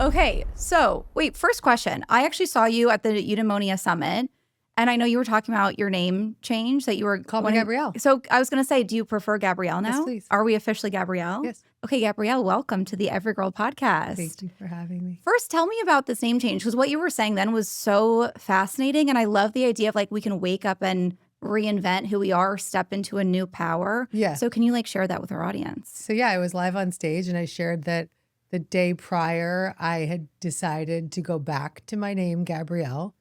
Okay, so wait, first question. I actually saw you at the Eudaimonia Summit, and I know you were talking about your name change that you were Call me Gabrielle. So I was going to say, do you prefer Gabrielle now? Yes, please. Are we officially Gabrielle? Yes. Okay, Gabrielle, welcome to the Everygirl podcast. Thank you for having me. First, tell me about this name change, because what you were saying then was so fascinating, and I love the idea of like we can wake up and reinvent who we are, step into a new power. Yeah. So can you like share that with our audience? So yeah, I was live on stage and I shared that the day prior, I had decided to go back to my name, Gabrielle.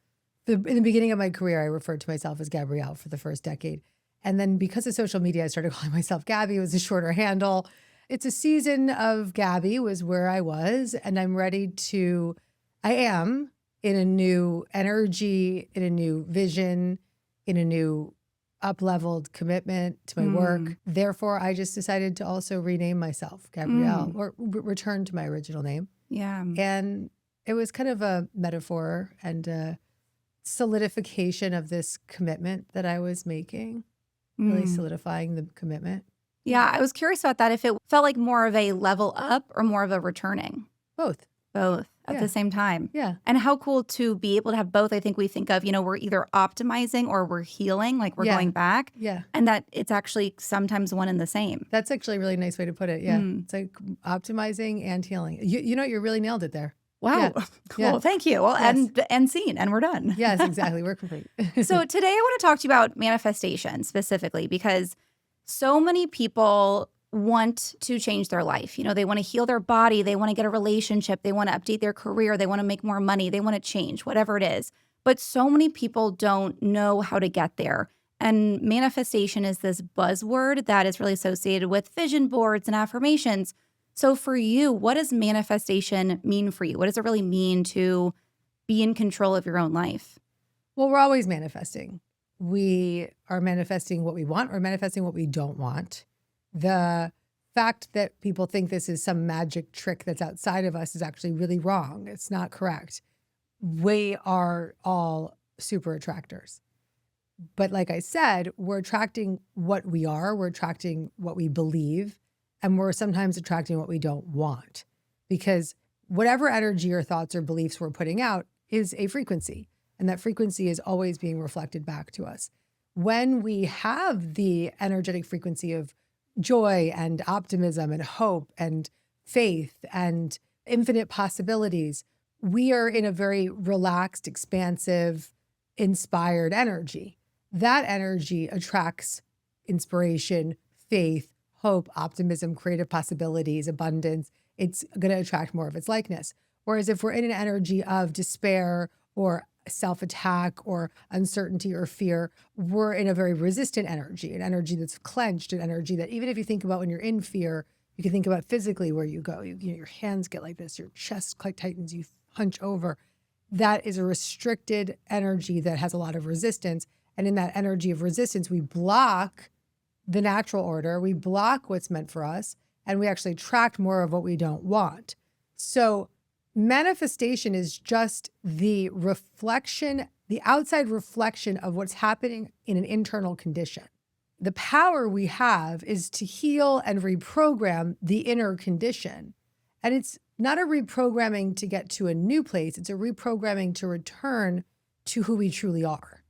In the beginning of my career, I referred to myself as Gabrielle for the first decade. And then because of social media, I started calling myself Gabby. It was a shorter handle. It's a season of Gabby was where I was. And I am in a new energy, in a new vision, in a new up-leveled commitment to my work. Therefore, I just decided to also rename myself Gabrielle or return to my original name. Yeah. And it was kind of a metaphor and a solidification of this commitment that I was making, really solidifying the commitment. Yeah, I was curious about that, if it felt like more of a level up or more of a returning. Both At the same time. Yeah. And how cool to be able to have both. I think we think of, we're either optimizing or we're healing, like we're going back. Yeah. And that it's actually sometimes one and the same. That's actually a really nice way to put it. Yeah. It's like optimizing and healing. You know, you really nailed it there. Wow. Yeah. Cool. Yeah. Thank you. Well, Yes. and scene, and we're done. Yes, exactly. We're complete. So today I want to talk to you about manifestation specifically, because so many people want to change their life. They want to heal their body. They want to get a relationship. They want to update their career. They want to make more money. They want to change, whatever it is. But so many people don't know how to get there. And manifestation is this buzzword that is really associated with vision boards and affirmations. So for you, what does manifestation mean for you? What does it really mean to be in control of your own life? Well, we're always manifesting. We are manifesting what we want. We're manifesting what we don't want. The fact that people think this is some magic trick that's outside of us is actually really wrong. It's not correct. We are all super attractors. But like I said, we're attracting what we are. We're attracting what we believe. And we're sometimes attracting what we don't want. Because whatever energy or thoughts or beliefs we're putting out is a frequency. And that frequency is always being reflected back to us. When we have the energetic frequency of joy and optimism and hope and faith and infinite possibilities, we are in a very relaxed, expansive, inspired energy. That energy attracts inspiration, faith, hope, optimism, creative possibilities, abundance. It's going to attract more of its likeness. Whereas if we're in an energy of despair or self-attack or uncertainty or fear, we're in a very resistant energy, an energy that's clenched, an energy that even if you think about when you're in fear, you can think about physically where you go. Your hands get like this, your chest quite tightens, you hunch over. That is a restricted energy that has a lot of resistance. And in that energy of resistance, we block the natural order, we block what's meant for us, and we actually attract more of what we don't want. So manifestation is just the reflection, the outside reflection of what's happening in an internal condition. The power we have is to heal and reprogram the inner condition. And it's not a reprogramming to get to a new place, it's a reprogramming to return to who we truly are.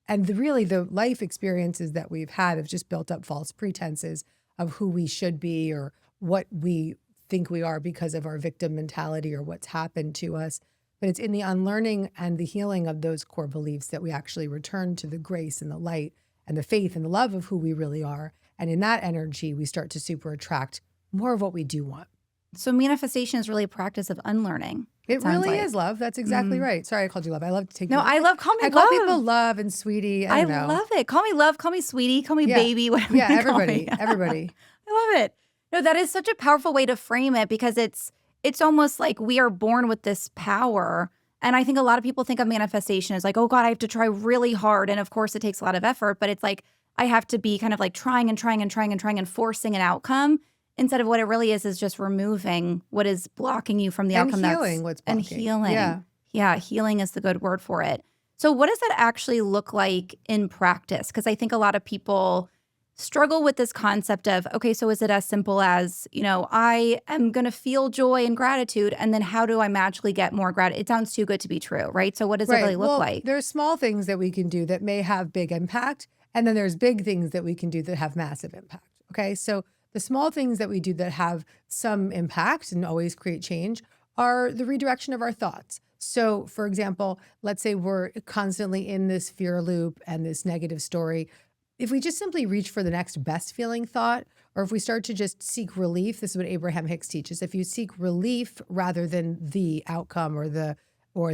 And the life experiences that we've had have just built up false pretenses of who we should be or what we think we are because of our victim mentality or what's happened to us. But it's in the unlearning and the healing of those core beliefs that we actually return to the grace and the light and the faith and the love of who we really are. And in that energy, we start to super attract more of what we do want. So manifestation is really a practice of unlearning. It really is, love. That's exactly right. Sorry, I called you love. I love to take No, I love, call me I love. call people love and sweetie. I love it. Call me love, call me sweetie, call me baby, whatever Yeah, you call everybody, me. everybody. I love it. No, that is such a powerful way to frame it, because it's almost like we are born with this power. And I think a lot of people think of manifestation as like, oh God, I have to try really hard. And of course it takes a lot of effort, but it's like, I have to be kind of like trying and forcing an outcome, instead of what it really is just removing what is blocking you from the outcome. And healing what's blocking. And healing. Yeah. Yeah, healing is the good word for it. So what does that actually look like in practice? Because I think a lot of people struggle with this concept of, okay, so is it as simple as, I am going to feel joy and gratitude, and then how do I magically get more gratitude? It sounds too good to be true, right? So what does it really look like? There's small things that we can do that may have big impact, and then there's big things that we can do that have massive impact. Okay, so the small things that we do that have some impact and always create change are the redirection of our thoughts. So, for example, let's say we're constantly in this fear loop and this negative story. If we just simply reach for the next best feeling thought, or if we start to just seek relief, this is what Abraham Hicks teaches. If you seek relief rather than the outcome or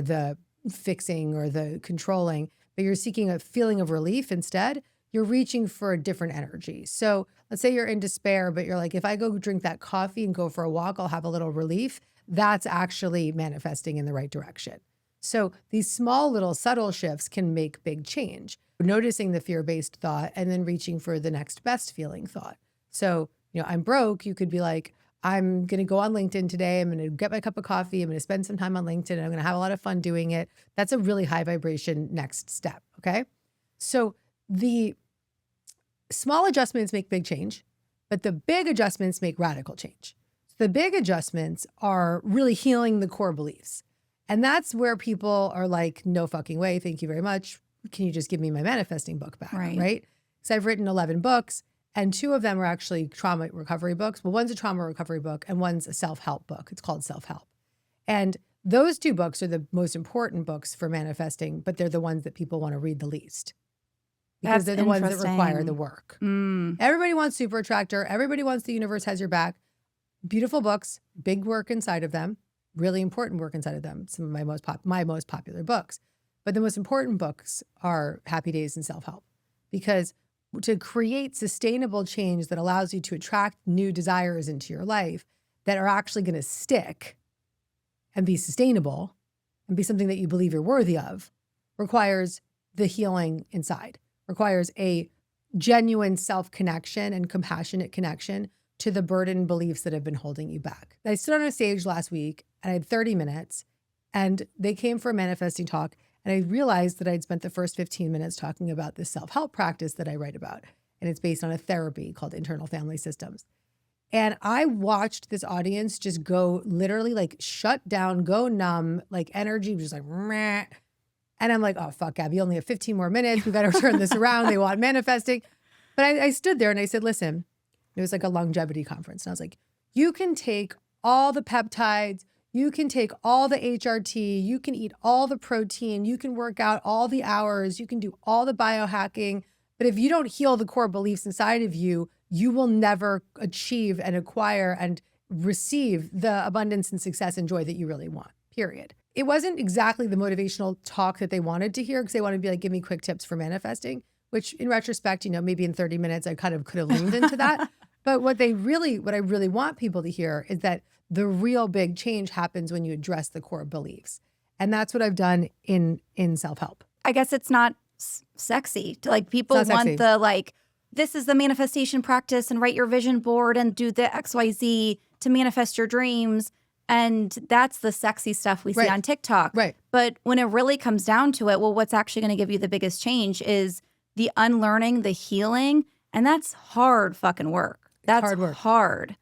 the fixing or the controlling, but you're seeking a feeling of relief instead, you're reaching for a different energy. So let's say you're in despair, but you're like, if I go drink that coffee and go for a walk, I'll have a little relief. That's actually manifesting in the right direction. So these small little subtle shifts can make big change. Noticing the fear-based thought and then reaching for the next best feeling thought. So, I'm broke. You could be like, I'm going to go on LinkedIn today. I'm going to get my cup of coffee. I'm going to spend some time on LinkedIn. And I'm going to have a lot of fun doing it. That's a really high vibration next step. Okay. So the small adjustments make big change, but the big adjustments make radical change. The big adjustments are really healing the core beliefs. And that's where people are like, no fucking way. Thank you very much. Can you just give me my manifesting book back? Right? So I've written 11 books and 2 of them are actually trauma recovery books. Well, one's a trauma recovery book and one's a self-help book. It's called Self-Help. And those 2 books are the most important books for manifesting, but they're the ones that people want to read the least. Because they're the ones that require the work. Everybody wants Super Attractor. Everybody wants The Universe Has Your Back. Beautiful books, big work inside of them, really important work inside of them. Some of my most popular books. But the most important books are Happy Days and Self-Help, because to create sustainable change that allows you to attract new desires into your life that are actually going to stick and be sustainable and be something that you believe you're worthy of requires the healing inside, requires a genuine self-connection and compassionate connection to the burden beliefs that have been holding you back. I stood on a stage last week and I had 30 minutes and they came for a manifesting talk. And I realized that I'd spent the first 15 minutes talking about this self-help practice that I write about. And it's based on a therapy called internal family systems. And I watched this audience just go literally like shut down, go numb, like energy was just like, meh. And I'm like, oh, fuck, Gab, you only have 15 more minutes. We got to turn this around. They want manifesting. But I stood there and I said, listen, it was like a longevity conference. And I was like, you can take all the peptides, you can take all the HRT, you can eat all the protein, you can work out all the hours, you can do all the biohacking. But if you don't heal the core beliefs inside of you, you will never achieve and acquire and receive the abundance and success and joy that you really want, period. It wasn't exactly the motivational talk that they wanted to hear because they wanted to be like, give me quick tips for manifesting, which in retrospect, maybe in 30 minutes, I kind of could have leaned into that. But what I really want people to hear is that the real big change happens when you address the core beliefs. And that's what I've done in self-help. I guess it's not sexy. Like people want the this is the manifestation practice and write your vision board and do the XYZ to manifest your dreams. And that's the sexy stuff we see on TikTok. Right. But when it really comes down to it, well, what's actually going to give you the biggest change is the unlearning, the healing. And that's hard fucking work. That's hard work.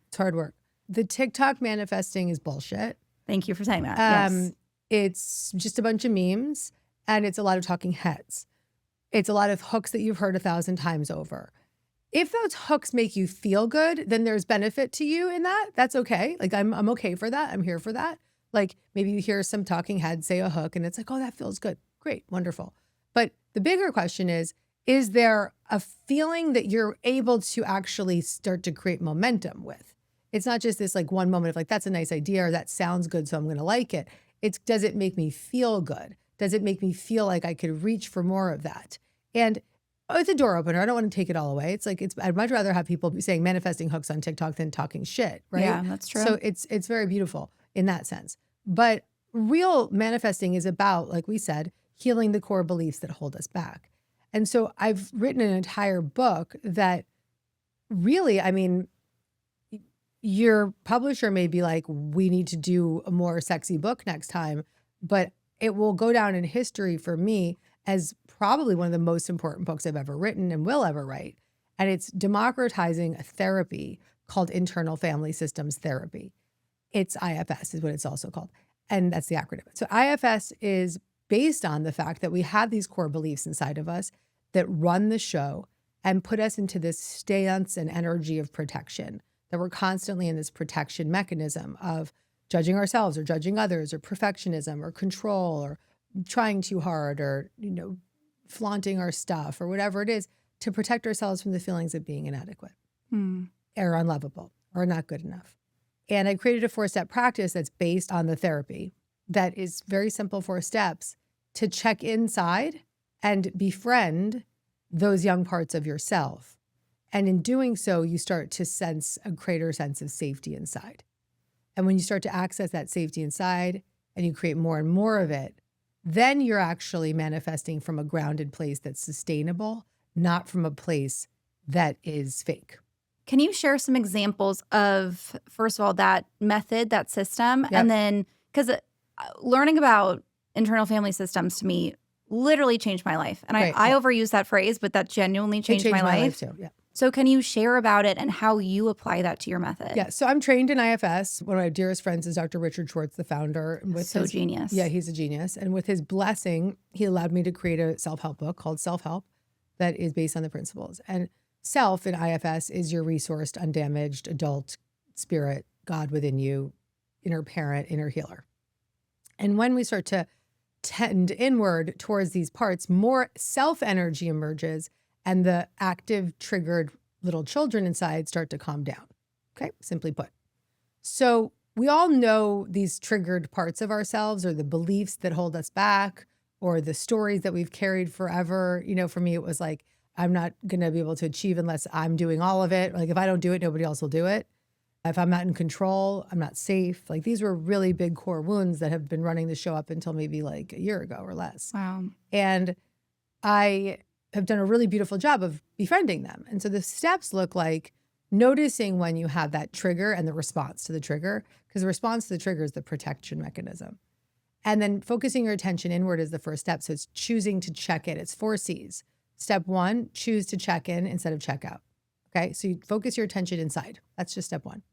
It's hard work. The TikTok manifesting is bullshit. Thank you for saying that. Yes. It's just a bunch of memes and it's a lot of talking heads. It's a lot of hooks that you've heard 1,000 times over. If those hooks make you feel good, then there's benefit to you in that. That's okay. Like I'm okay for that. I'm here for that. Like maybe you hear some talking head say a hook and it's like, oh, that feels good. Great, wonderful. But the bigger question is there a feeling that you're able to actually start to create momentum with? It's not just this like one moment of like, that's a nice idea or that sounds good, so I'm going to like it. It's, does it make me feel good? Does it make me feel like I could reach for more of that? And it's a door opener. I don't want to take it all away. It's like, I'd much rather have people be saying manifesting hooks on TikTok than talking shit, right? Yeah, that's true. So it's very beautiful in that sense. But real manifesting is about, like we said, healing the core beliefs that hold us back. And so I've written an entire book that really, I mean, your publisher may be like, we need to do a more sexy book next time, but it will go down in history for me as probably one of the most important books I've ever written and will ever write. And it's democratizing a therapy called internal family systems therapy. It's IFS is what it's also called. And that's the acronym. So IFS is based on the fact that we have these core beliefs inside of us that run the show and put us into this stance and energy of protection, that we're constantly in this protection mechanism of judging ourselves or judging others or perfectionism or control or trying too hard or, flaunting our stuff or whatever it is to protect ourselves from the feelings of being inadequate or unlovable or not good enough. And I created a 4-step practice that's based on the therapy that is very simple 4 steps to check inside and befriend those young parts of yourself. And in doing so, you start to sense a greater sense of safety inside. And when you start to access that safety inside and you create more and more of it, then you're actually manifesting from a grounded place that's sustainable, not from a place that is fake. Can you share some examples of, first of all, that method, that system? Yep. And then, because learning about internal family systems to me literally changed my life. And Right. I overuse that phrase, but that genuinely changed my life. Too. Yeah. So can you share about it and how you apply that to your method? Yeah. So I'm trained in IFS. One of my dearest friends is Dr. Richard Schwartz, the founder. Genius. Yeah, he's a genius. And with his blessing, he allowed me to create a self-help book called Self-Help that is based on the principles. And self in IFS is your resourced, undamaged adult spirit, God within you, inner parent, inner healer. And when we start to tend inward towards these parts, more self-energy emerges and the active, triggered little children inside start to calm down. Okay, simply put. So we all know these triggered parts of ourselves or the beliefs that hold us back or the stories that we've carried forever. For me, it was like, I'm not going to be able to achieve unless I'm doing all of it. Like if I don't do it, nobody else will do it. If I'm not in control, I'm not safe. Like these were really big core wounds that have been running the show up until maybe like a year ago or less. Wow. And I have done a really beautiful job of befriending them. And so the steps look like noticing when you have that trigger and the response to the trigger, because the response to the trigger is the protection mechanism. And then focusing your attention inward is the first step. So it's choosing to check in. It's 4 C's. Step 1, choose to check in instead of check out. Okay, so you focus your attention inside. That's just step 1.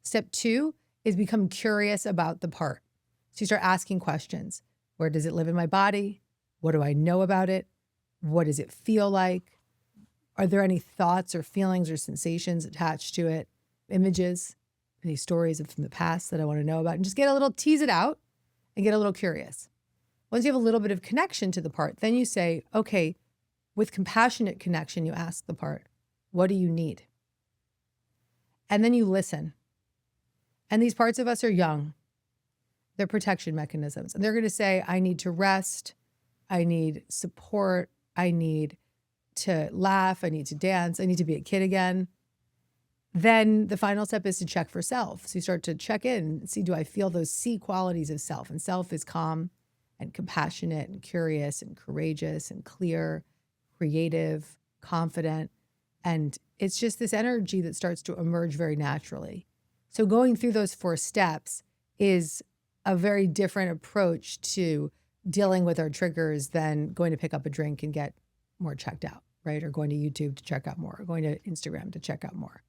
Step 2 is become curious about the part. So you start asking questions. Where does it live in my body? What do I know about it? What does it feel like? Are there any thoughts or feelings or sensations attached to it? Images, any stories from the past that I want to know about? And just tease it out and get a little curious. Once you have a little bit of connection to the part, then you say, okay, with compassionate connection, you ask the part, what do you need? And then you listen. And these parts of us are young. They're protection mechanisms. And they're going to say, I need to rest. I need support. I need to laugh. I need to dance. I need to be a kid again. Then the final step is to check for self. So you start to check in and see, do I feel those C qualities of self? And self is calm and compassionate and curious and courageous and clear, creative, confident. And it's just this energy that starts to emerge very naturally. So going through those 4 steps is a very different approach to dealing with our triggers than going to pick up a drink and get more checked out, right? Or going to YouTube to check out more, or going to Instagram to check out more.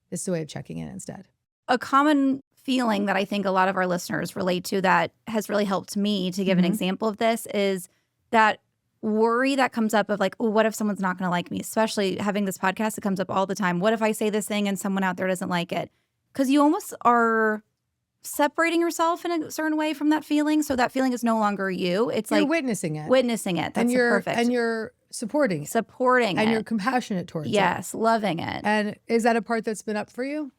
This is a way of checking in instead. A common feeling that I think a lot of our listeners relate to that has really helped me to give an example of this is that worry that comes up of like, oh, what if someone's not going to like me? Especially having this podcast, it comes up all the time. What if I say this thing and someone out there doesn't like it? Because you almost are separating yourself in a certain way from that feeling. So that feeling is no longer you. It's you're like witnessing it. That's perfect. And you're supporting it. And you're compassionate towards it. Yes, loving it. And is that a part that's been up for you?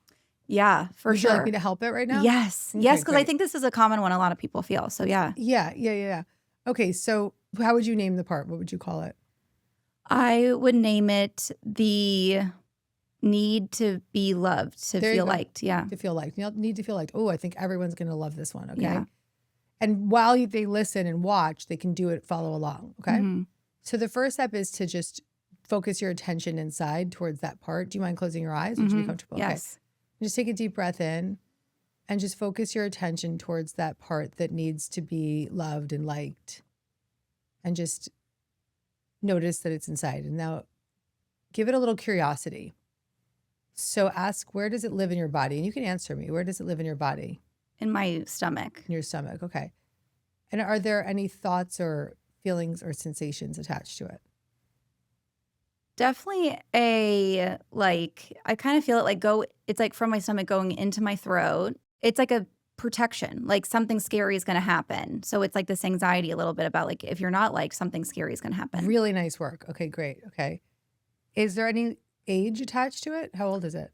Yeah, for Would sure. you like me to help it right now? Yes. Okay, Yes, because I great. think this is a common one a lot of people feel. So yeah. Yeah. Okay, so how would you name the part? What would you call it? I would name it the need to be loved, to There you feel go. liked. Yeah. To feel liked. You need to feel like, oh, I think everyone's going to love this one. Okay. Yeah. And while they listen and watch, they can do it, follow along. Okay. Mhm. So the first step is to just focus your attention inside towards that part. Do you mind closing your eyes? Would you be comfortable? Yes. Okay. Just take a deep breath in and just focus your attention towards that part that needs to be loved and liked. And just notice that it's inside. And now give it a little curiosity. So ask, where does it live in your body? And you can answer me. Where does it live in your body? In my stomach. In your stomach. Okay. And are there any thoughts or feelings or sensations attached to it? Definitely I kind of feel it it's like from my stomach going into my throat. It's like a protection, like something scary is going to happen. So it's like this anxiety a little bit about like, if you're not liked, something scary is going to happen. Really nice work. Okay, great. Okay. Is there any age attached to it? How old is it?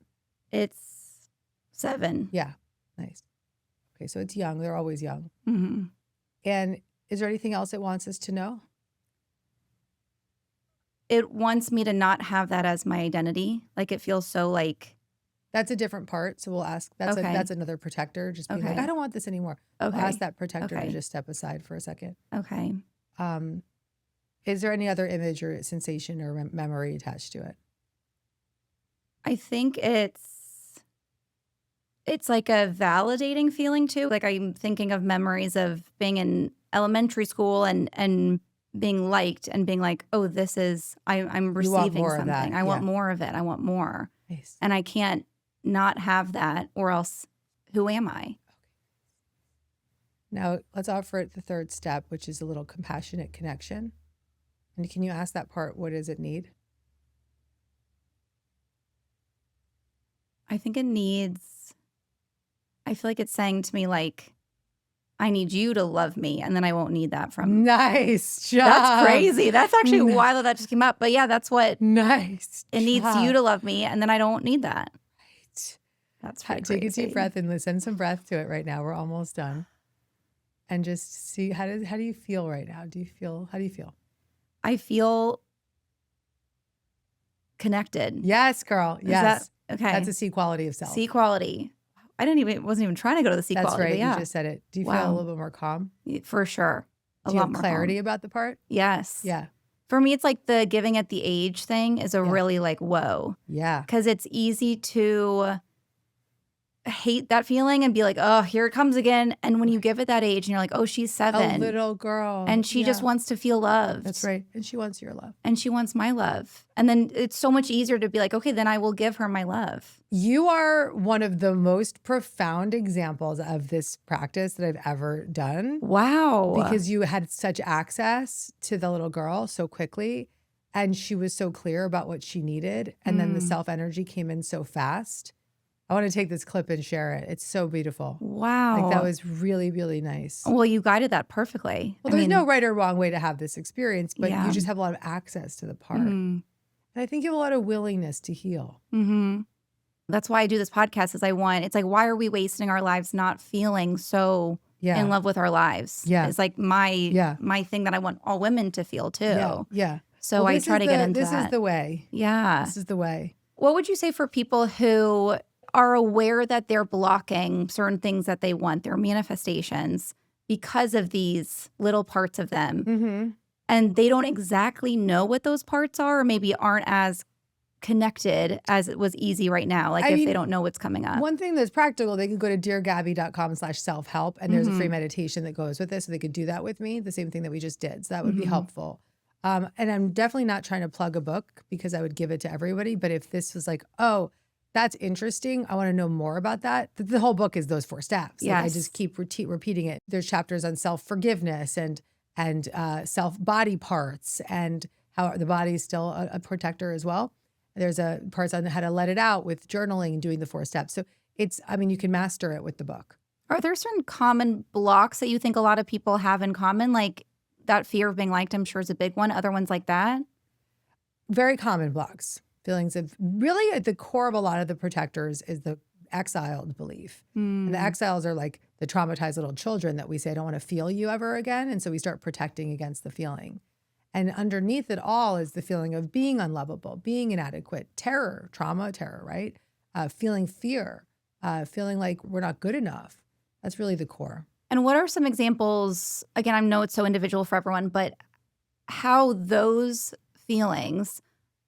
It's 7. Yeah. Nice. Okay, so it's young. They're always young. Mm-hmm. And is there anything else it wants us to know? It wants me to not have that as my identity. Like it feels so like. That's a different part. So we'll ask, that's Okay. that's another protector. Just being like, Okay. I don't want this anymore. Okay. We'll ask that protector Okay. to just step aside for a second. Okay. Is there any other image or sensation or memory attached to it? I think it's like a validating feeling too. Like I'm thinking of memories of being in elementary school and being liked and being like, oh, this is, I'm receiving more of something. that, I want yeah. more of it. I want more. Nice. And I can't not have that, or else who am I? Now let's offer it the third step, which is a little compassionate connection. And can you ask that part, what does it need? I think it needs, I feel like it's saying to me like, I need you to love me, and then I won't need that from. Nice job. That's crazy. That's actually wild that just came up. But yeah, that's what Nice. it needs you to love me, and then I don't need that. Right. That's pretty Take crazy. a deep breath and send some breath to it right now. We're almost done. And just see, how do you feel right now? How do you feel? I feel connected. Yes, girl. Is Yes. that, okay. That's a C quality of self. C quality. Wasn't even trying to go to the C That's quality. right. But yeah, You just said it. Do you feel Wow. a little bit more calm? For sure. A Do you lot have more clarity calm. about the part? Yes. Yeah. For me, it's like the giving at the age thing is a really like, whoa. Yeah. Because it's easy to hate that feeling and be like, oh, here it comes again. And when you give it that age and you're like, oh, she's 7. A little girl. And she just wants to feel loved. That's right. And she wants your love. And she wants my love. And then it's so much easier to be like, okay, then I will give her my love. You are one of the most profound examples of this practice that I've ever done. Wow. Because you had such access to the little girl so quickly. And she was so clear about what she needed. And then the self energy came in so fast. I want to take this clip and share it. It's so beautiful. Wow. Like that was really, really nice. Well, you guided that perfectly. Well, there's no right or wrong way to have this experience, but Yeah. you just have a lot of access to the part. And I think you have a lot of willingness to heal. Mm-hmm. That's why I do this podcast, it's like, why are we wasting our lives not feeling so in love with our lives? Yeah. It's like my thing that I want all women to feel too. Yeah. Yeah. So Well, I this try is to get the- into This that. is the way. Yeah. This is the way. What would you say for people who are aware that they're blocking certain things that they want, their manifestations, because of these little parts of them, Mm-hmm. and they don't exactly know what those parts are, or maybe aren't as connected as it was easy right now, like if they don't know what's coming up? One thing that's practical, they can go to deargabby.com/self-help, and there's a free meditation that goes with this. So they could do that with me, the same thing that we just did. So that would be helpful. And I'm definitely not trying to plug a book because I would give it to everybody. But if this was like, oh, that's interesting, I want to know more about that. The whole book is those 4 steps. Like, I Yes. just keep repeating it. There's chapters on self-forgiveness and self-body parts and how the body is still a protector as well. There's a parts on how to let it out with journaling and doing the 4 steps. So you can master it with the book. Are there certain common blocks that you think a lot of people have in common? Like that fear of being liked, I'm sure, is a big one. Other ones like that? Very common blocks. Feelings of, really at the core of a lot of the protectors is the exiled belief. And the exiles are like the traumatized little children that we say, I don't want to feel you ever again. And so we start protecting against the feeling. And underneath it all is the feeling of being unlovable, being inadequate, terror, right? Feeling fear, feeling like we're not good enough. That's really the core. And what are some examples? Again, I know it's so individual for everyone, but how those feelings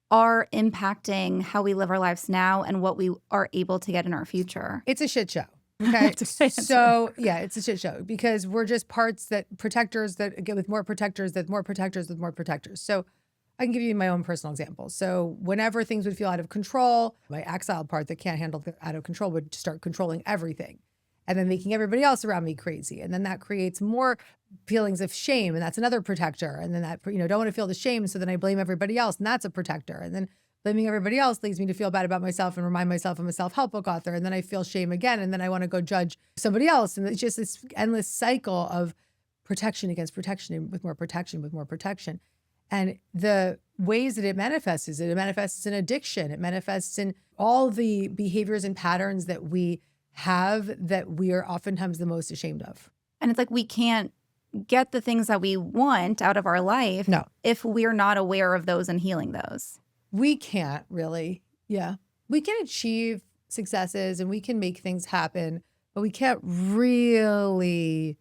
are impacting how we live our lives now and what we are able to get in our future. It's a shit show. Okay. That's a good answer. So yeah, it's a shit show because we're just parts that protectors that get with more protectors, that more protectors with more protectors. So I can give you my own personal example. So whenever things would feel out of control, my axile part that can't handle the out of control would start controlling everything and then making everybody else around me crazy. And then that creates more feelings of shame. And that's another protector. And then that, don't want to feel the shame. So then I blame everybody else. And that's a protector. And then blaming everybody else leads me to feel bad about myself and remind myself I'm a self-help book author. And then I feel shame again. And then I want to go judge somebody else. And it's just this endless cycle of protection against protection and with more protection, with more protection. And the ways that it manifests is it manifests in addiction. It manifests in all the behaviors and patterns that we have that we are oftentimes the most ashamed of. And it's like we can't get the things that we want out of our life if we're not aware of those and healing those. We can't really. Yeah. We can achieve successes and we can make things happen, but we can't really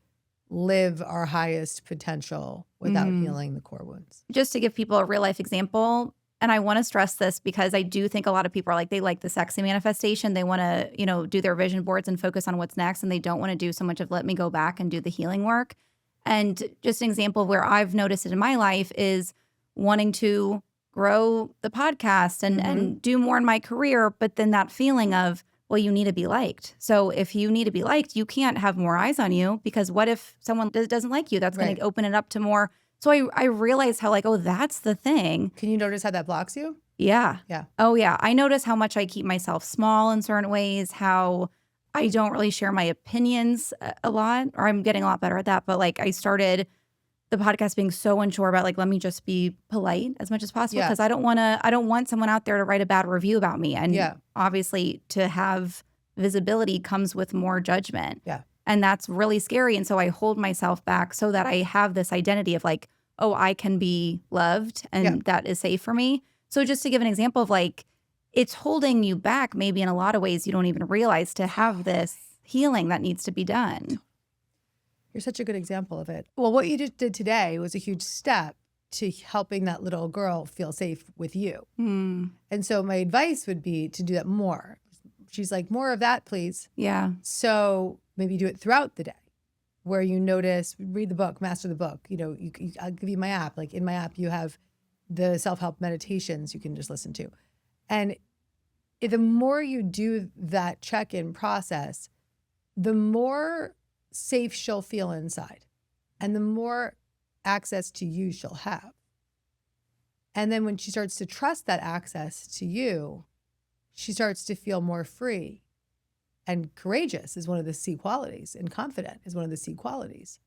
live our highest potential without healing the core wounds. Just to give people a real life example, and I want to stress this because I do think a lot of people are like, they like the sexy manifestation. They want to, do their vision boards and focus on what's next. And they don't want to do so much of let me go back and do the healing work. And just an example of where I've noticed it in my life is wanting to grow the podcast and do more in my career. But then that feeling of, well, you need to be liked. So if you need to be liked, you can't have more eyes on you because what if someone doesn't like you? That's going to open it up to more. So I realized how that's the thing. Can you notice how that blocks you? Yeah. Yeah. Oh, yeah. I notice how much I keep myself small in certain ways, how I don't really share my opinions a lot, or I'm getting a lot better at that. But I started the podcast being so unsure about let me just be polite as much as possible because I don't want someone out there to write a bad review about me. And obviously to have visibility comes with more judgment. Yeah. And that's really scary. And so I hold myself back so that I have this identity of I can be loved and that is safe for me. So just to give an example of it's holding you back maybe in a lot of ways you don't even realize to have this healing that needs to be done. You're such a good example of it. Well, what you just did today was a huge step to helping that little girl feel safe with you. And so my advice would be to do that more. She's like, more of that, please. Yeah. So maybe do it throughout the day where you notice, read the book, master the book. I'll give you my app. In my app, you have the self-help meditations you can just listen to. And the more you do that check-in process, the more safe she'll feel inside and the more access to you she'll have. And then when she starts to trust that access to you, she starts to feel more free. And courageous is one of the C qualities, and confident is one of the C qualities.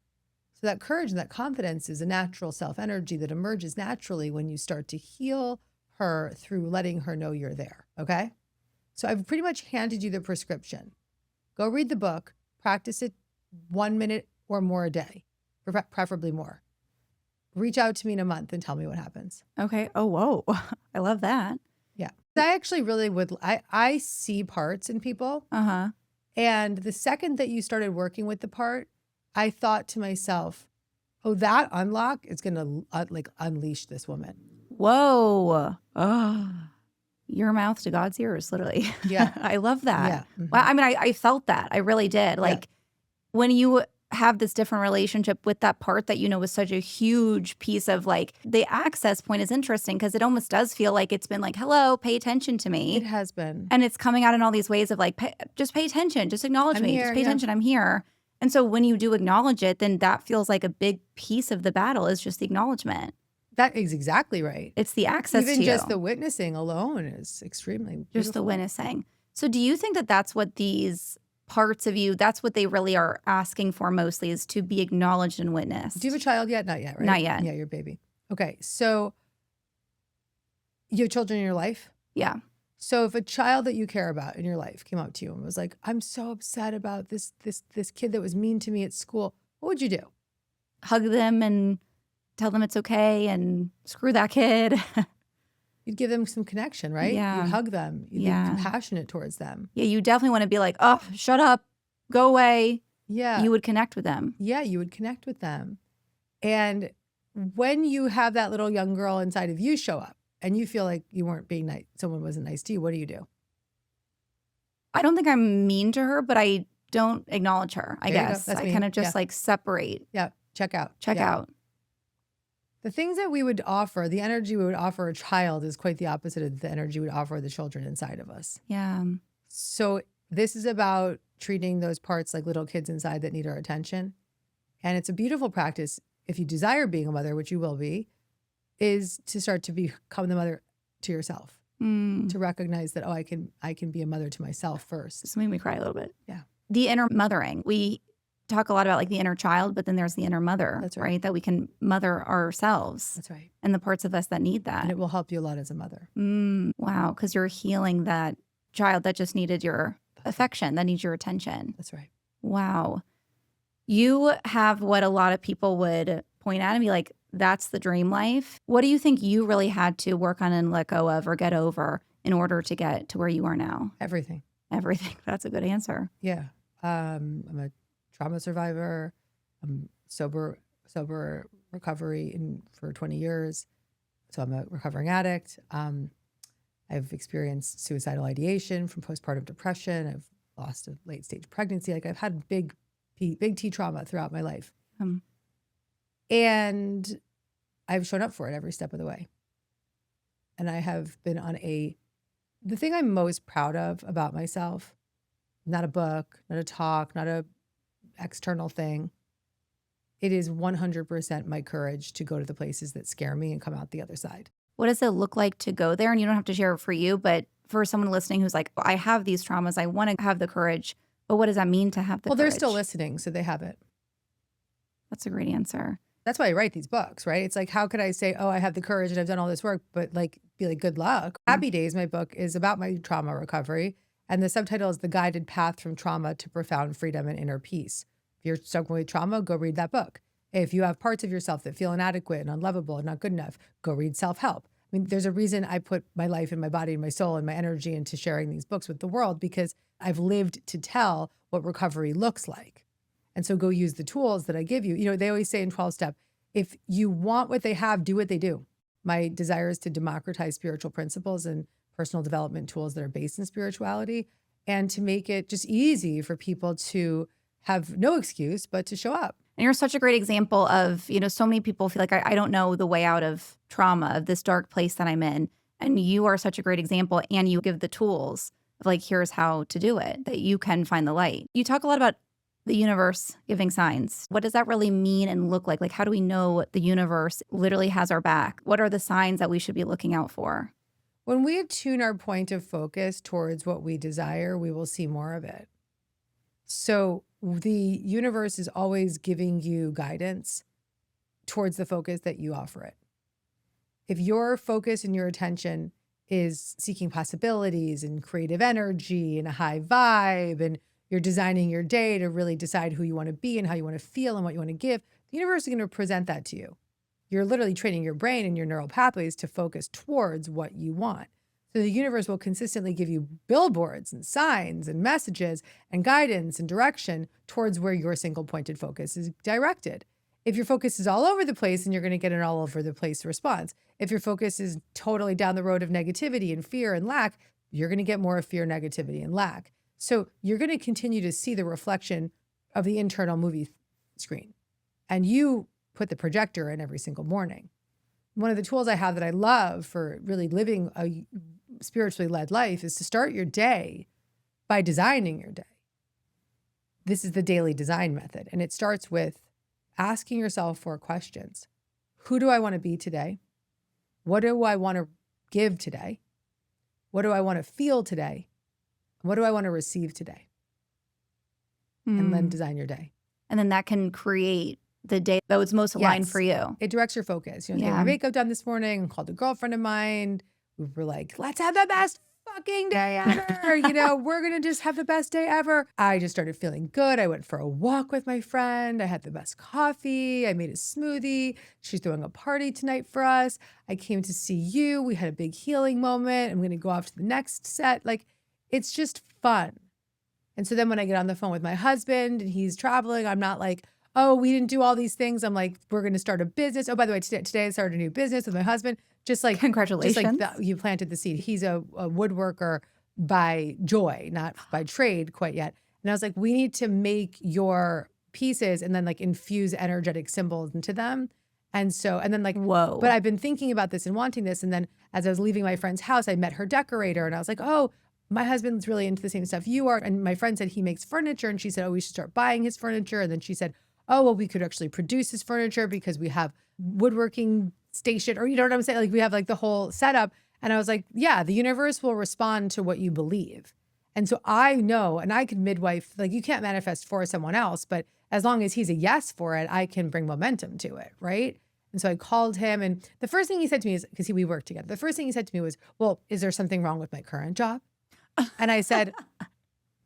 So that courage and that confidence is a natural self-energy that emerges naturally when you start to heal her through letting her know you're there, okay? So I've pretty much handed you the prescription. Go read the book, practice it 1 minute or more a day, preferably more. Reach out to me in a month and tell me what happens. Okay. Oh, whoa. I love that. Yeah. I actually really would, I see parts in people. And the second that you started working with the part, I thought to myself, oh, that unlock is going to unleash this woman. Whoa. Oh, your mouth to God's ears, literally. Yeah. I love that. Yeah. Well, I mean, I felt that. I really did. When you have this different relationship with that part that was such a huge piece of the access point is interesting because it almost does feel like it's been hello, pay attention to me. It has been. And it's coming out in all these ways of just pay attention, just acknowledge me, just pay attention, I'm here. And so when you do acknowledge it, then that feels like a big piece of the battle is just the acknowledgement. That is exactly right. It's the access to you. Even just the witnessing alone is extremely beautiful. Just the witnessing. So do you think that that's what these parts of you, that's what they really are asking for mostly is to be acknowledged and witnessed? Do you have a child yet? Not yet, right? Not yet. Yeah, you're a baby. Okay, so you have children in your life? Yeah. So if a child that you care about in your life came up to you and was like, I'm so upset about this kid that was mean to me at school, what would you do? Hug them and tell them it's okay and screw that kid. You'd give them some connection, right? Yeah. You'd hug them. You'd be compassionate towards them. Yeah, you definitely want to be like, oh, shut up, go away. Yeah. You would connect with them. Yeah, you would connect with them. And when you have that little young girl inside of you show up and you feel like you weren't being nice, someone wasn't nice to you, what do? I don't think I'm mean to her, but I don't acknowledge her, I guess. I kind of just separate. Yeah, check out. Check out. The things that we would offer, the energy we would offer a child is quite the opposite of the energy we'd offer the children inside of us. Yeah. So this is about treating those parts like little kids inside that need our attention. And it's a beautiful practice if you desire being a mother, which you will be, is to start to become the mother to yourself, to recognize that, oh, I can be a mother to myself first. This made me cry a little bit. Yeah. The inner mothering. We talk a lot about like the inner child, but then there's the inner mother, That's right. right? That we can mother ourselves. That's right. And the parts of us that need that. And it will help you a lot as a mother. Wow. Because you're healing that child that just needed your affection, that needs your attention. That's right. Wow. You have what a lot of people would point at and be like, that's the dream life. What do you think you really had to work on and let go of or get over in order to get to where you are now? Everything. Everything. That's a good answer. Yeah. I'm a trauma survivor. I'm sober recovery for 20 years. So I'm a recovering addict. I've experienced suicidal ideation from postpartum depression. I've lost a late stage pregnancy. Like I've had big T trauma throughout my life. And I've shown up for it every step of the way. And I have been on the thing I'm most proud of about myself, not a book, not a talk, not a external thing. It is 100% my courage to go to the places that scare me and come out the other side. What does it look like to go there? And you don't have to share it for you, but for someone listening who's like, I have these traumas, I want to have the courage, but what does that mean to have the courage? Well, they're still listening, so they have it. That's a great answer. That's why I write these books, right? It's like, how could I say, oh, I have the courage and I've done all this work, but like, be like, good luck. Happy Days, my book, is about my trauma recovery. And the subtitle is The Guided Path from Trauma to Profound Freedom and Inner Peace. If you're struggling with trauma, go read that book. If you have parts of yourself that feel inadequate and unlovable and not good enough, go read self-help. I mean, there's a reason I put my life and my body and my soul and my energy into sharing these books with the world, because I've lived to tell what recovery looks like. And so go use the tools that I give you. You know, they always say in 12-step, if you want what they have, do what they do. My desire is to democratize spiritual principles and personal development tools that are based in spirituality, and to make it just easy for people to have no excuse, but to show up. And you're such a great example of, you know, so many people feel like I don't know the way out of trauma, of this dark place that I'm in. And you are such a great example. And you give the tools of like, here's how to do it, that you can find the light. You talk a lot about the universe giving signs. What does that really mean and look like? Like, how do we know the universe literally has our back? What are the signs that we should be looking out for? When we attune our point of focus towards what we desire, we will see more of it. So the universe is always giving you guidance towards the focus that you offer it. If your focus and your attention is seeking possibilities and creative energy and a high vibe, and you're designing your day to really decide who you want to be and how you want to feel and what you want to give, the universe is going to present that to you. You're literally training your brain and your neural pathways to focus towards what you want. So the universe will consistently give you billboards and signs and messages and guidance and direction towards where your single pointed focus is directed. If your focus is all over the place, then you're going to get an all over the place response. If your focus is totally down the road of negativity and fear and lack, you're going to get more of fear, negativity, and lack. So you're going to continue to see the reflection of the internal movie screen. And you put the projector in every single morning. One of the tools I have that I love for really living a spiritually led life is to start your day by designing your day. This is the daily design method. And it starts with asking yourself 4 questions. Who do I want to be today? What do I want to give today? What do I want to feel today? What do I want to receive today? And then design your day. And then that can create the day that was most aligned for you. It directs your focus. You know, I got my makeup done this morning, called a girlfriend of mine. We were like, let's have the best fucking day ever. You know, we're going to just have the best day ever. I just started feeling good. I went for a walk with my friend. I had the best coffee. I made a smoothie. She's throwing a party tonight for us. I came to see you. We had a big healing moment. I'm going to go off to the next set. Like, it's just fun. And so then when I get on the phone with my husband and he's traveling, I'm not like, oh, we didn't do all these things. I'm like, we're going to start a business. Oh, by the way, today I started a new business with my husband. Just like, congratulations. Just like you planted the seed. He's a woodworker by joy, not by trade quite yet. And I was like, we need to make your pieces and then like infuse energetic symbols into them And then like, Whoa. but I've been thinking about this and wanting this. And then as I was leaving my friend's house, I met her decorator and I was like, oh, my husband's really into the same stuff you are. And my friend said he makes furniture. And she said, oh, we should start buying his furniture. And then she said, oh, well, we could actually produce his furniture because we have woodworking station, or you know what I'm saying? Like we have like the whole setup. And I was like, yeah, the universe will respond to what you believe. And so I know, and I can midwife, like you can't manifest for someone else, but as long as he's a yes for it, I can bring momentum to it, right? And so I called him, and the first thing he said to me is, because we work together, the first thing he said to me was, well, is there something wrong with my current job? And I said,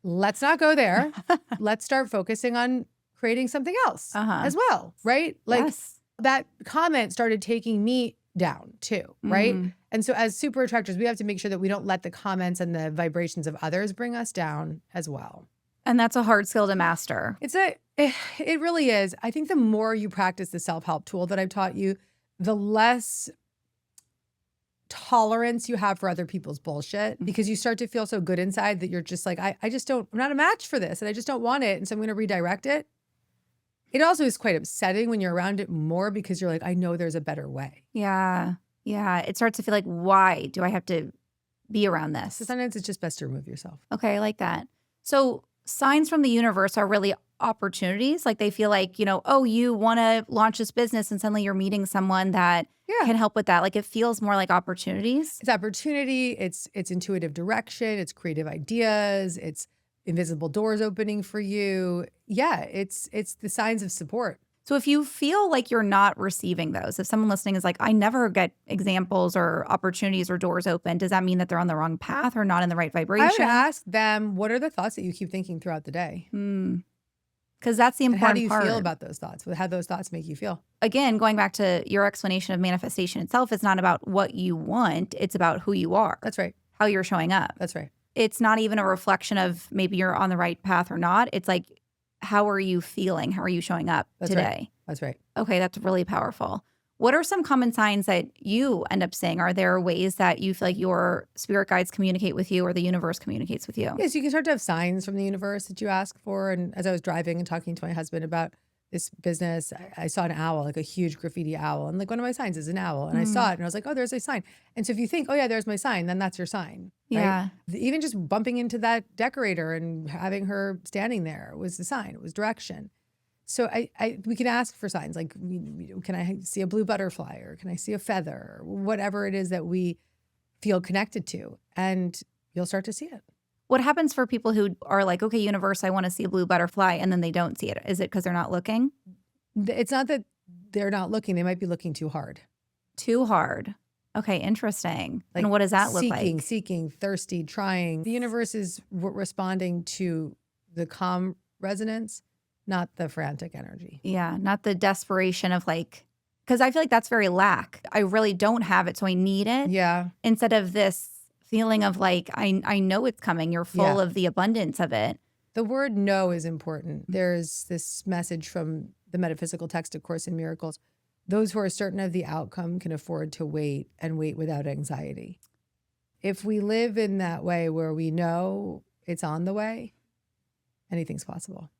let's not go there. Let's start focusing on creating something else as well, right? Like that comment started taking me down too, right? And so as super attractors, we have to make sure that we don't let the comments and the vibrations of others bring us down as well. And that's a hard skill to master. It really is. I think the more you practice the self-help tool that I've taught you, the less tolerance you have for other people's bullshit, because you start to feel so good inside that you're just like, I'm not a match for this and I just don't want it. And so I'm going to redirect it. It also is quite upsetting when you're around it more because you're like, I know there's a better way. Yeah. Yeah. It starts to feel like, why do I have to be around this? So sometimes it's just best to remove yourself. Okay. I like that. So signs from the universe are really opportunities. Like they feel like, oh, you want to launch this business and suddenly you're meeting someone that can help with that. Like it feels more like opportunities. It's opportunity. It's intuitive direction. It's creative ideas. It's invisible doors opening for you. Yeah, it's the signs of support. So if you feel like you're not receiving those, if someone listening is like, I never get examples or opportunities or doors open, does that mean that they're on the wrong path or not in the right vibration? I would ask them, what are the thoughts that you keep thinking throughout the day? Because that's the important part. How do you feel about those thoughts? How do those thoughts make you feel? Again, going back to your explanation of manifestation itself, it's not about what you want. It's about who you are. That's right. How you're showing up. That's right. It's not even a reflection of maybe you're on the right path or not. It's like, how are you feeling? How are you showing up today? Right. That's right. Okay, that's really powerful. What are some common signs that you end up seeing? Are there ways that you feel like your spirit guides communicate with you or the universe communicates with you? Yes, you can start to have signs from the universe that you ask for. And as I was driving and talking to my husband about this business, I saw an owl, like a huge graffiti owl. And like one of my signs is an owl. And I saw it and I was like, oh, there's a sign. And so if you think, oh yeah, there's my sign, then that's your sign. Right? Yeah. Even just bumping into that decorator and having her standing there was the sign. It was direction. So we can ask for signs like, can I see a blue butterfly or can I see a feather or whatever it is that we feel connected to, and you'll start to see it. What happens for people who are like, okay, universe, I want to see a blue butterfly, and then they don't see it? Is it because they're not looking? It's not that they're not looking. They might be looking too hard. Too hard. Okay, interesting. Like, and what does that look like? Seeking, thirsty, trying. The universe is responding to the calm resonance, not the frantic energy. Yeah, not the desperation of like, because I feel like that's very lack. I really don't have it, so I need it. Yeah. Instead of this feeling of like, I know it's coming. You're full of the abundance of it. The word no is important. There's this message from the metaphysical text, A Course in Miracles. Those who are certain of the outcome can afford to wait and wait without anxiety. If we live in that way where we know it's on the way, anything's possible.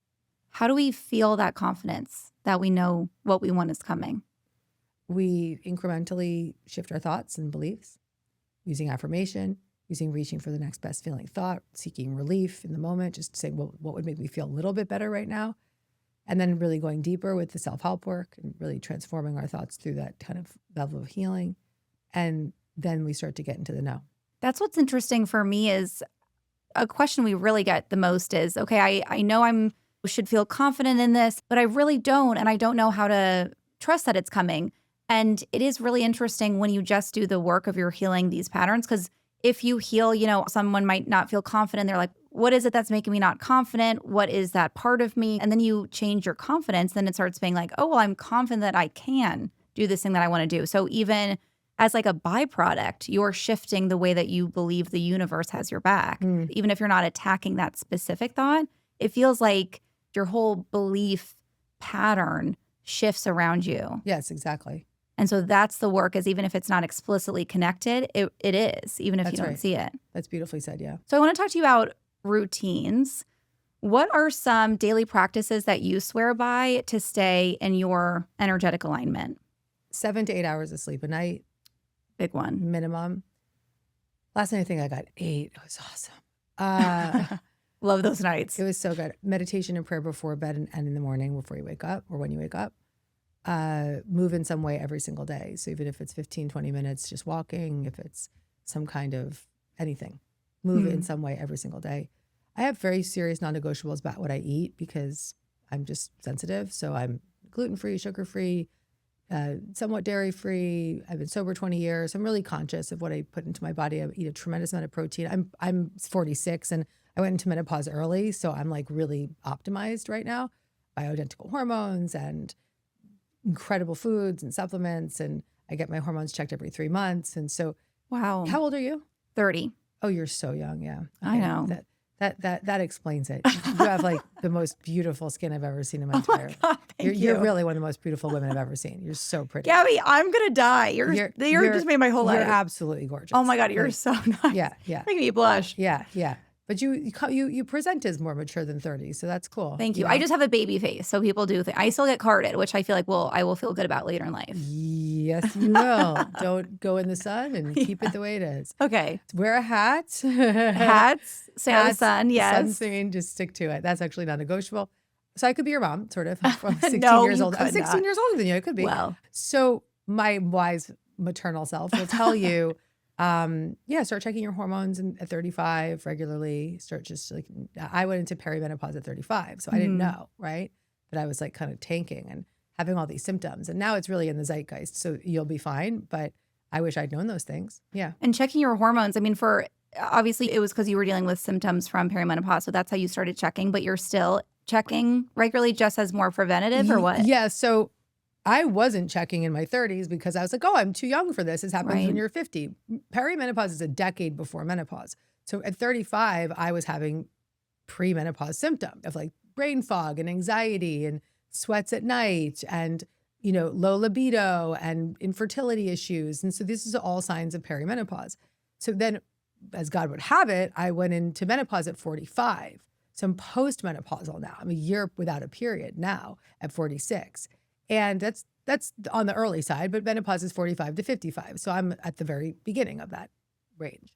How do we feel that confidence that we know what we want is coming? We incrementally shift our thoughts and beliefs using affirmation, using reaching for the next best feeling thought, seeking relief in the moment, just saying, well, what would make me feel a little bit better right now? And then really going deeper with the self-help work and really transforming our thoughts through that kind of level of healing. And then we start to get into the no. That's what's interesting for me is a question we really get the most is, okay, I know should feel confident in this, but I really don't. And I don't know how to trust that it's coming. And it is really interesting when you just do the work of your healing these patterns, because if you heal, someone might not feel confident. They're like, what is it that's making me not confident? What is that part of me? And then you change your confidence. Then it starts being like, oh, well, I'm confident that I can do this thing that I want to do. So even as like a byproduct, you're shifting the way that you believe the universe has your back. Even if you're not attacking that specific thought, it feels like your whole belief pattern shifts around you. Yes, exactly. And so that's the work, is even if it's not explicitly connected, it is, even if you don't see it. That's beautifully said, yeah. So I want to talk to you about routines. What are some daily practices that you swear by to stay in your energetic alignment? 7 to 8 hours of sleep a night, Big one. minimum. Last night, I think I got 8. It was awesome. Love those nights. It was so good. Meditation and prayer before bed and in the morning before you wake up or when you wake up. Move in some way every single day. So even if it's 15, 20 minutes, just walking, if it's some kind of anything, move in some way every single day. I have very serious non-negotiables about what I eat because I'm just sensitive. So I'm gluten-free, sugar-free, somewhat dairy-free. I've been sober 20 years. I'm really conscious of what I put into my body. I eat a tremendous amount of protein. I'm 46 and I went into menopause early. So I'm like really optimized right now. Bioidentical hormones and incredible foods and supplements. And I get my hormones checked every 3 months. And so, Wow. how old are you? 30. Oh, you're so young. Yeah. I know. That explains it. You have like the most beautiful skin I've ever seen in my entire life. God, thank you. You're really one of the most beautiful women I've ever seen. You're so pretty. Gabby, I'm going to die. You're just made my whole life. You're absolutely gorgeous. Oh my God, you're so nice. Yeah. Making me blush. Yeah. But you present as more mature than 30, so that's cool. Thank you. know? I just have a baby face, so people do think I still get carded, which I feel like I will feel good about later in life. Yes, you will. Don't go in the sun and keep it the way it is. Okay. Wear a hat. Hats, stay out of the sun, yes. Sunscreen, just stick to it. That's actually non-negotiable. So I could be your mom, sort of. I'm 16 No, years you old. I'm could 16 not. years older than you. I could be. Well. So my wise maternal self will tell you, start checking your hormones at 35 regularly. Start just like, I went into perimenopause at 35. So I didn't know, right? But I was like kind of tanking and having all these symptoms. And now it's really in the zeitgeist. So you'll be fine. But I wish I'd known those things. Yeah. And checking your hormones, I mean, obviously it was because you were dealing with symptoms from perimenopause. So that's how you started checking, but you're still checking regularly just as more preventative or what? Yeah. So I wasn't checking in my 30s because I was like, oh, I'm too young for this. This happens when you're 50. Perimenopause is a decade before menopause. So at 35, I was having premenopause symptoms of like brain fog and anxiety and sweats at night and, low libido and infertility issues. And so this is all signs of perimenopause. So then as God would have it, I went into menopause at 45. So I'm postmenopausal now. I'm a year without a period now at 46. And that's on the early side, but menopause is 45 to 55. So I'm at the very beginning of that range.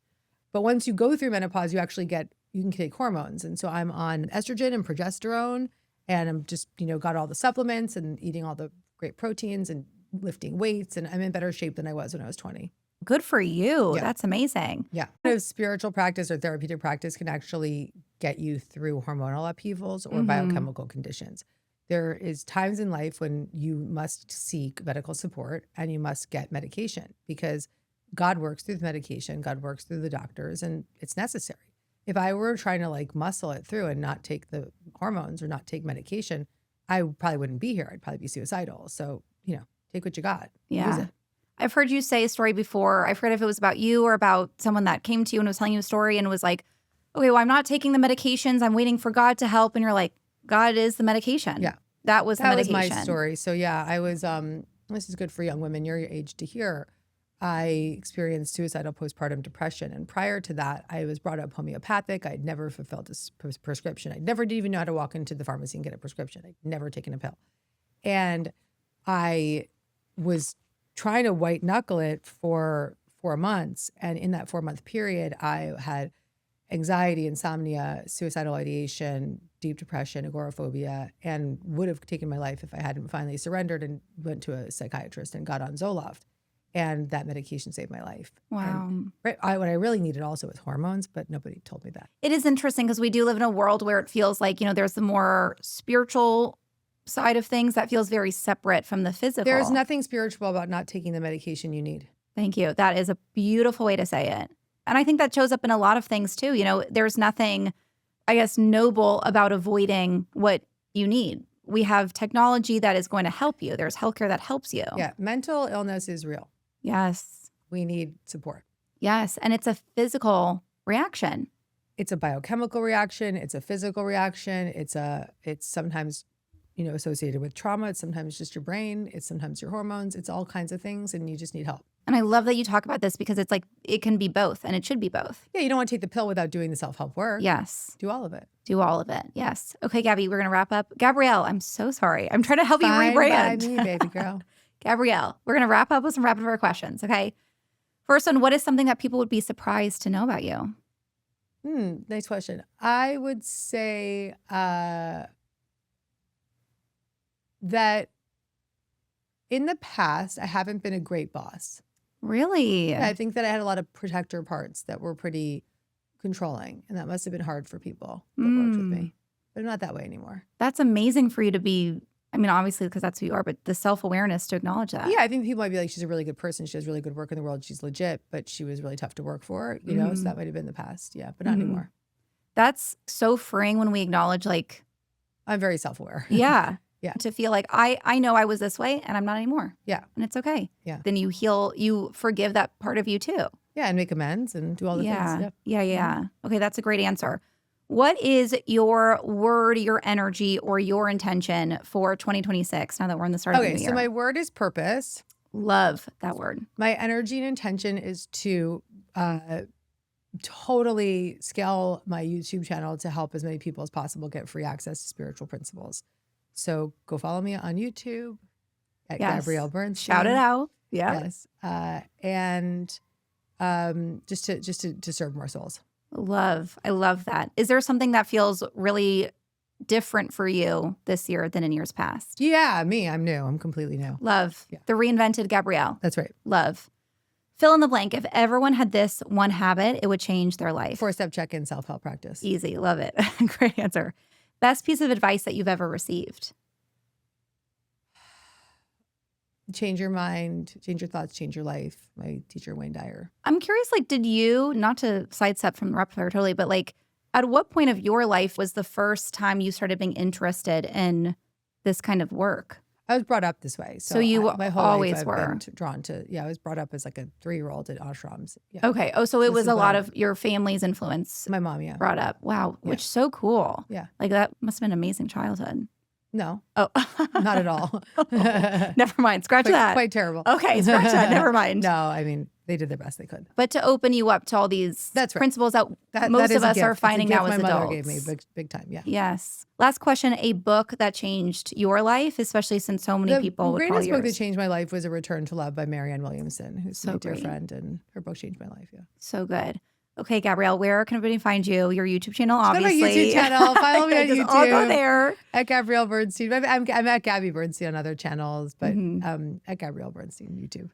But once you go through menopause, you can take hormones. And so I'm on estrogen and progesterone, and I'm just, got all the supplements and eating all the great proteins and lifting weights. And I'm in better shape than I was when I was 20. Good for you. Yeah. That's amazing. Yeah. Spiritual practice or therapeutic practice can actually get you through hormonal upheavals or biochemical conditions. There is times in life when you must seek medical support and you must get medication because God works through the medication, God works through the doctors, and it's necessary. If I were trying to like muscle it through and not take the hormones or not take medication, I probably wouldn't be here. I'd probably be suicidal. So, take what you got. Yeah. Use it. I've heard you say a story before. I forget if it was about you or about someone that came to you and was telling you a story and was like, okay, well, I'm not taking the medications. I'm waiting for God to help. And you're like, God is the medication. Yeah. That was the medication. That was my story. So yeah, I was, this is good for young women your age to hear. I experienced suicidal postpartum depression. And prior to that, I was brought up homeopathic. I'd never fulfilled a prescription. I never did even know how to walk into the pharmacy and get a prescription. I'd never taken a pill. And I was trying to white knuckle it for 4 months. And in that 4-month period, I had anxiety, insomnia, suicidal ideation, deep depression, agoraphobia, and would have taken my life if I hadn't finally surrendered and went to a psychiatrist and got on Zoloft. And that medication saved my life. Wow. And what I really needed also was hormones, but nobody told me that. It is interesting because we do live in a world where it feels like, there's the more spiritual side of things that feels very separate from the physical. There's nothing spiritual about not taking the medication you need. Thank you. That is a beautiful way to say it. And I think that shows up in a lot of things too. There's nothing, I guess, noble about avoiding what you need. We have technology that is going to help you. There's healthcare that helps you. Yeah. Mental illness is real. Yes. We need support. Yes. And it's a physical reaction. It's a biochemical reaction. It's a physical reaction. It's sometimes, associated with trauma. It's sometimes just your brain. It's sometimes your hormones. It's all kinds of things. And you just need help. And I love that you talk about this because it's like, it can be both and it should be both. Yeah. You don't want to take the pill without doing the self-help work. Yes. Do all of it. Do all of it. Yes. Okay, Gabby, we're going to wrap up. Gabrielle, I'm so sorry. I'm trying to help you Fine rebrand. by me, baby girl. Gabrielle, we're going to wrap up with some rapid fire questions, okay? First one, what is something that people would be surprised to know about you? Nice question. I would say that in the past, I haven't been a great boss. Really? Yeah, I think that I had a lot of protector parts that were pretty controlling, and that must have been hard for people that worked with me. But I'm not that way anymore. That's amazing for you to be, I mean, obviously because that's who you are, but the self-awareness to acknowledge that. Yeah, I think people might be like, she's a really good person. She does really good work in the world. She's legit, but she was really tough to work for, you know? So that might have been the past. Yeah, but not anymore. That's so freeing when we acknowledge like, I'm very self-aware. yeah. Yeah. To feel like I know I was this way and I'm not anymore. Yeah. And it's okay. Yeah. Then you heal, you forgive that part of you too. Yeah, and make amends and do all the things. Yep. Yeah. Okay, that's a great answer. What is your word, your energy, or your intention for 2026 now that we're in the start of the new year? So my word is purpose. Love that word. My energy and intention is to totally scale my YouTube channel to help as many people as possible get free access to spiritual principles. So go follow me on YouTube at Gabrielle Bernstein. Shout it out. Yeah. Yes. And just to serve more souls. I love that. Is there something that feels really different for you this year than in years past? Yeah, I'm new. I'm completely new. Love. Yeah. The reinvented Gabrielle. That's right. Love. Fill in the blank. If everyone had this one habit, it would change their life. 4-step check-in self-help practice. Easy. Love it. Great answer. Best piece of advice that you've ever received? Change your mind, change your thoughts, change your life. My teacher, Wayne Dyer. I'm curious, like, did you, not to sidestep from the rapid fire totally, but like, at what point of your life was the first time you started being interested in this kind of work? I was brought up this way. So you my whole always life I've were been drawn to, I was brought up as like a 3-year-old at ashrams. Yeah. Okay. Oh, so it was a lot of your family's influence My mom, yeah. brought up. Wow. Yeah. Which is so cool. Yeah. Like that must have been an amazing childhood. No, Oh, not at all. Never mind. Scratch that. Quite terrible. Okay. Scratch that. Never mind. No, I mean, they did their best they could. But to open you up to all these That's right. principles that most That is of a us gift. are It's a finding gift now as my adults. mother gave me big time. Yeah. Yes. Last question, a book that changed your life, especially since so many people would The call greatest book that yours. changed my life was A Return to Love by Marianne Williamson, who's So my dear great. friend, and her book changed my life. Yeah. So good. Okay, Gabrielle, where can everybody find you? Your YouTube channel, Go to my obviously. YouTube channel. Follow me on Just YouTube. all go there. At Gabrielle Bernstein. I'm at Gabby Bernstein on other channels, but at Gabrielle Bernstein YouTube.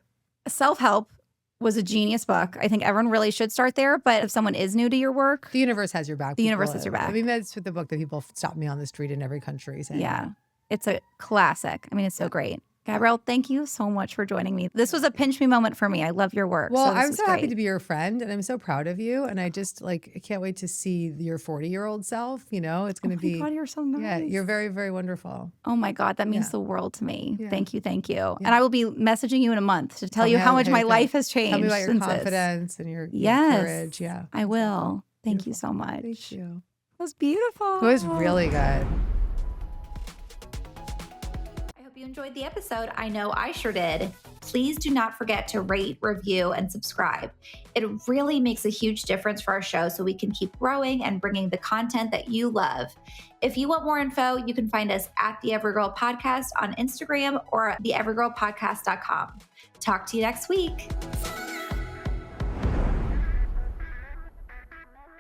Self-Help was a genius book. I think everyone really should start there. But if someone is new to your work, The universe has your back. The universe people. has your back. I mean, that's with the book that people stop me on the street in every country saying. yeah, it's a classic. I mean, it's so great. Gabrielle, thank you so much for joining me. This was a pinch me moment for me. I love your work. Well, so this I'm was so happy great. to be your friend, and I'm so proud of you. And I just I can't wait to see your 40-year-old self. You know, it's going to be. Oh my God, you're so nice. Yeah, you're very, very wonderful. Oh my God, that means Yeah. the world to me. Yeah. Thank you. And I will be messaging you in a month to tell you me how how much my you life has changed. Tell me about your since this. confidence and your Yes. courage. Yeah. I will. Thank you Beautiful. so much. Thank you. It was beautiful. It was really good. I hope you enjoyed the episode. I know I sure did. Please do not forget to rate, review, and subscribe. It really makes a huge difference for our show so we can keep growing and bringing the content that you love. If you want more info, you can find us at the Everygirl Podcast on Instagram or at theeverygirlpodcast.com. Talk to you next week.